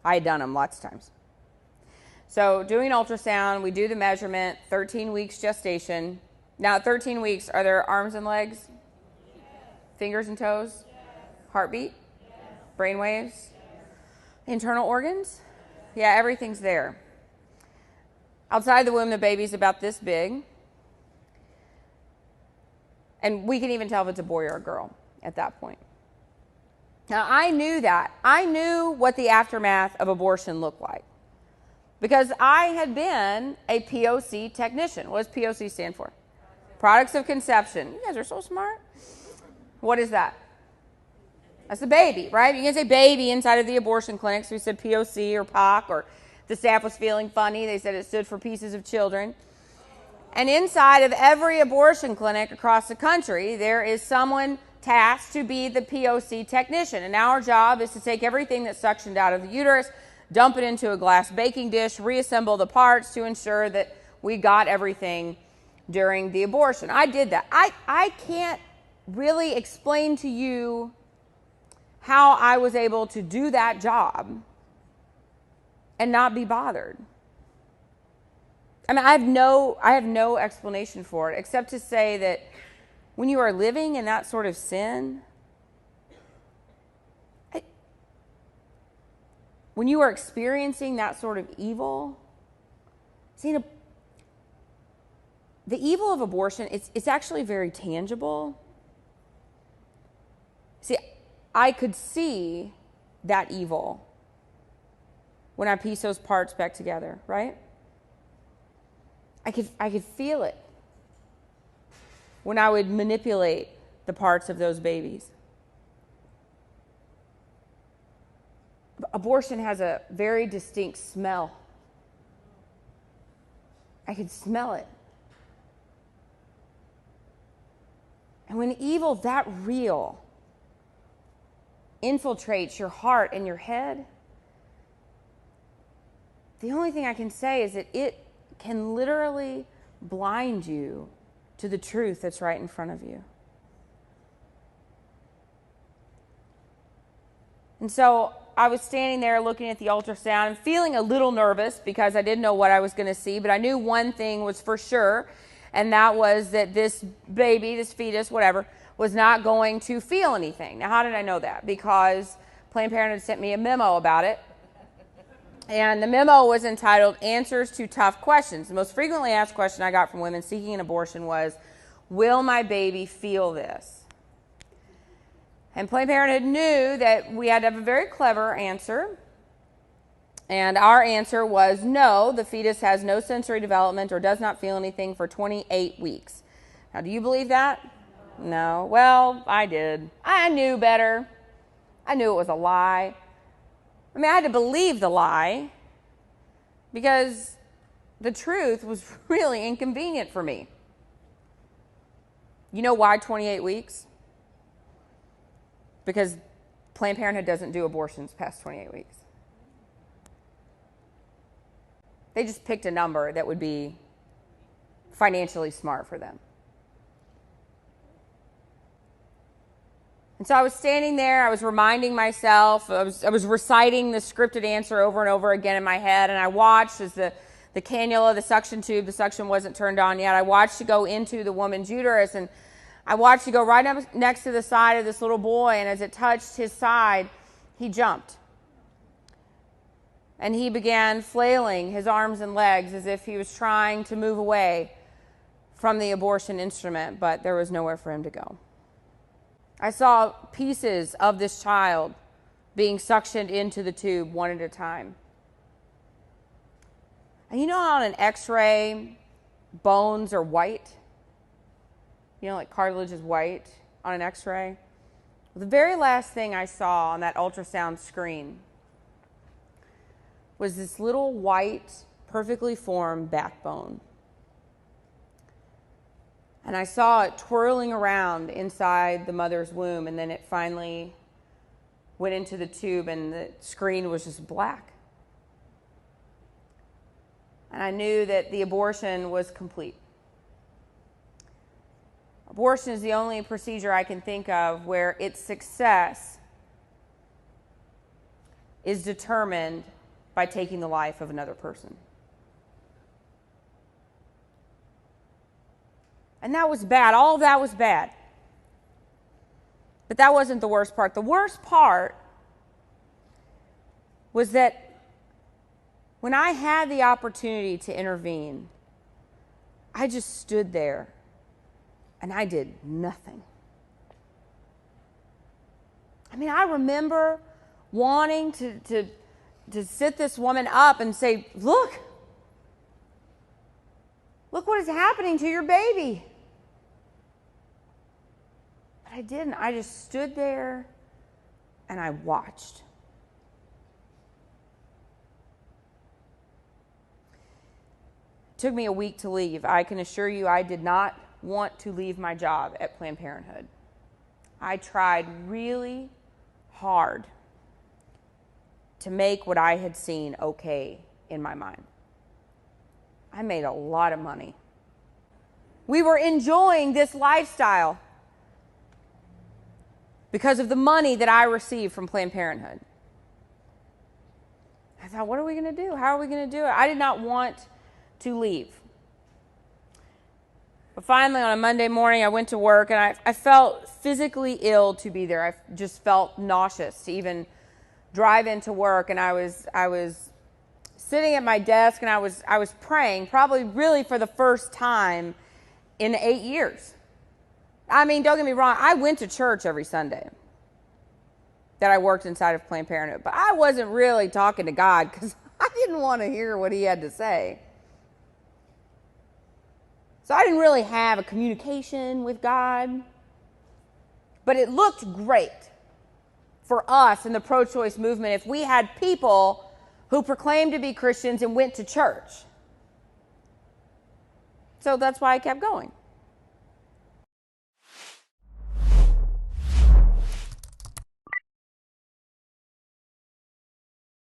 I had done them lots of times. So doing an ultrasound, we do the measurement, 13 weeks gestation. Now at 13 weeks, are there arms and legs? Yes. Fingers and toes? Yes. Heartbeat? Yes. Brain waves? Yes. Internal organs? Yes. Yeah, everything's there. Outside the womb, the baby's about this big. And we can even tell if it's a boy or a girl at that point. Now, I knew that. I knew what the aftermath of abortion looked like because I had been a POC technician. What does POC stand for? Products of conception. You guys are so smart. What is that? That's the baby, right? You can say baby inside of the abortion clinic. So we said POC or POC, or if the staff was feeling funny, they said it stood for pieces of children. And inside of every abortion clinic across the country, there is someone tasked to be the POC technician. And our job is to take everything that's suctioned out of the uterus, dump it into a glass baking dish, reassemble the parts to ensure that we got everything during the abortion. I did that. I can't really explain to you how I was able to do that job and not be bothered. I mean, I have no explanation for it except to say that when you are living in that sort of sin, when you are experiencing that sort of evil, see, the evil of abortion, it's actually very tangible. See, I could see that evil when I piece those parts back together, right? I could feel it when I would manipulate the parts of those babies. Abortion has a very distinct smell. I could smell it. And when evil that real infiltrates your heart and your head, the only thing I can say is that it can literally blind you to the truth that's right in front of you. And so I was standing there looking at the ultrasound and feeling a little nervous because I didn't know what I was going to see, but I knew one thing was for sure, and that was that this baby, this fetus, whatever, was not going to feel anything. Now, how did I know that? Because Planned Parenthood sent me a memo about it. And the memo was entitled Answers to Tough Questions. The most frequently asked question I got from women seeking an abortion was, will my baby feel this? And Planned Parenthood knew that we had to have a very clever answer. And our answer was no, the fetus has no sensory development or does not feel anything for 28 weeks. Now, do you believe that? No. Well, I did. I knew better. I knew it was a lie. I mean, I had to believe the lie because the truth was really inconvenient for me. You know why 28 weeks? Because Planned Parenthood doesn't do abortions past 28 weeks. They just picked a number that would be financially smart for them. And so I was standing there, I was reminding myself, I was reciting the scripted answer over and over again in my head, and I watched as the cannula, the suction tube, the suction wasn't turned on yet. I watched it go into the woman's uterus, and I watched it go right up next to the side of this little boy, and as it touched his side, he jumped. And he began flailing his arms and legs as if he was trying to move away from the abortion instrument, but there was nowhere for him to go. I saw pieces of this child being suctioned into the tube one at a time. And you know how on an x-ray, bones are white? You know, like cartilage is white on an x-ray? Well, the very last thing I saw on that ultrasound screen was this little white, perfectly formed backbone. And I saw it twirling around inside the mother's womb, and then it finally went into the tube, and the screen was just black. And I knew that the abortion was complete. Abortion is the only procedure I can think of where its success is determined by taking the life of another person. And that was bad. All of that was bad. But that wasn't the worst part. The worst part was that when I had the opportunity to intervene, I just stood there and I did nothing. I mean, I remember wanting to sit this woman up and say, look what is happening to your baby. But I didn't. I just stood there and I watched. It took me a week to leave. I can assure you I did not want to leave my job at Planned Parenthood. I tried really hard to make what I had seen okay in my mind. I made a lot of money. We were enjoying this lifestyle because of the money that I received from Planned Parenthood. I thought, what are we going to do? How are we going to do it? I did not want to leave. But finally, on a Monday morning, I went to work, and I felt physically ill to be there. I just felt nauseous to even drive into work, and I was sitting at my desk, and I was praying, probably really for the first time in 8 years. I mean, don't get me wrong, I went to church every Sunday that I worked inside of Planned Parenthood, but I wasn't really talking to God because I didn't want to hear what he had to say. So I didn't really have a communication with God. But it looked great for us in the pro-choice movement if we had people who proclaimed to be Christians and went to church. So that's why I kept going.